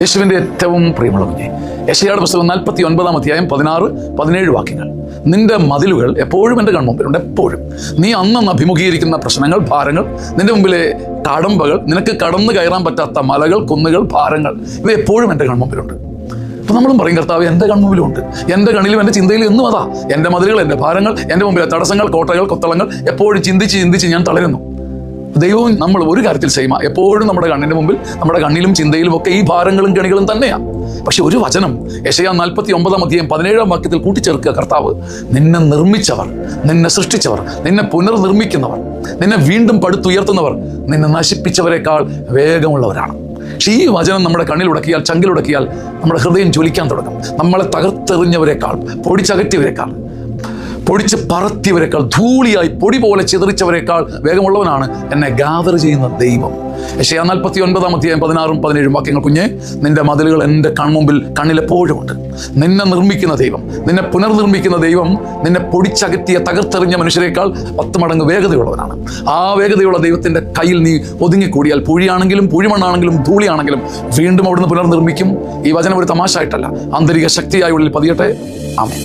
യേശുവിൻ്റെ ഏറ്റവും പ്രിയമുള്ള കുഞ്ഞെ, യെശയ്യായുടെ പുസ്തകം 49 അധ്യായം 16-17 വാക്യങ്ങൾ. നിന്റെ മതിലുകൾ എപ്പോഴും എൻ്റെ കൺമുമ്പിലുണ്ട്. എപ്പോഴും നീ അന്നന്ന് അഭിമുഖീകരിക്കുന്ന പ്രശ്നങ്ങൾ, ഭാരങ്ങൾ, നിന്റെ മുമ്പിലെ കടമ്പകൾ, നിനക്ക് കടന്നു കയറാൻ പറ്റാത്ത മലകൾ, കുന്നുകൾ, ഭാരങ്ങൾ, ഇവ എപ്പോഴും എൻ്റെ കൺമുമ്പിലുണ്ട്. അപ്പം നമ്മളും പറയും, കർത്താവ് എൻ്റെ കൺമുമ്പിലുണ്ട്, എൻ്റെ കണ്ണിലും എൻ്റെ ചിന്തയിലും എന്നും അതാ. എൻ്റെ മതിലുകൾ, എൻ്റെ ഭാരങ്ങൾ, എൻ്റെ മുമ്പിലെ തടസ്സങ്ങൾ, കോട്ടകൾ, കൊത്തളങ്ങൾ എപ്പോഴും ചിന്തിച്ച് ഞാൻ തളരുന്നു. ദൈവവും നമ്മൾ ഒരു കാര്യത്തിൽ ചെയ്യുക, എപ്പോഴും നമ്മുടെ കണ്ണിൻ്റെ മുമ്പിൽ, നമ്മുടെ കണ്ണിലും ചിന്തയിലും ഒക്കെ ഈ ഭാരങ്ങളും കെണികളും തന്നെയാണ്. പക്ഷെ ഒരു വചനം യെശയ്യാ 49 അധ്യായം 17 വാക്യത്തിൽ കൂട്ടിച്ചേർക്കുക, കർത്താവ് നിന്നെ നിർമ്മിച്ചവർ, നിന്നെ സൃഷ്ടിച്ചവർ, നിന്നെ പുനർനിർമ്മിക്കുന്നവർ, നിന്നെ വീണ്ടും പടുത്തുയർത്തുന്നവർ നിന്നെ നശിപ്പിച്ചവരെക്കാൾ വേഗമുള്ളവരാണ്. പക്ഷേ ഈ വചനം നമ്മുടെ കണ്ണിലുടക്കിയാൽ, ചങ്കിലുടക്കിയാൽ നമ്മുടെ ഹൃദയം ജ്വലിക്കാൻ തുടങ്ങും. നമ്മളെ തകർത്തെറിഞ്ഞവരെക്കാൾ, പൊടിച്ചകറ്റിയവരെക്കാൾ, പൊടിച്ച് പറത്തിയവരെക്കാൾ, ധൂളിയായി പൊടി പോലെ ചിതറിച്ചവരെക്കാൾ വേഗമുള്ളവനാണ് എന്നെ ഗാദർ ചെയ്യുന്ന ദൈവം. യെശയ്യാ 49 അധ്യായം 16-17 വാക്യങ്ങൾ. കുഞ്ഞെ, നിന്റെ മതിലുകൾ എൻ്റെ കൺമുമ്പിൽ, കണ്ണിലെപ്പോഴും ഉണ്ട്. നിന്നെ നിർമ്മിക്കുന്ന ദൈവം, നിന്നെ പുനർനിർമ്മിക്കുന്ന ദൈവം, നിന്നെ പൊടിച്ചകറ്റിയ, തകർത്തെറിഞ്ഞ മനുഷ്യരെക്കാൾ 10 മടങ്ങ് വേഗതയുള്ളവനാണ്. ആ വേഗതയുള്ള ദൈവത്തിൻ്റെ കയ്യിൽ നീ ഒതുങ്ങിക്കൂടിയാൽ, പുഴിയാണെങ്കിലും പുഴിമണ്ണാണെങ്കിലും ധൂളിയാണെങ്കിലും വീണ്ടും അവിടുന്ന് പുനർനിർമ്മിക്കും. ഈ വചനം ഒരു തമാശ ആയിട്ടല്ല, ആന്തരിക ശക്തിയായി ഉള്ളിൽ പതിയട്ടെ. ആമേൻ.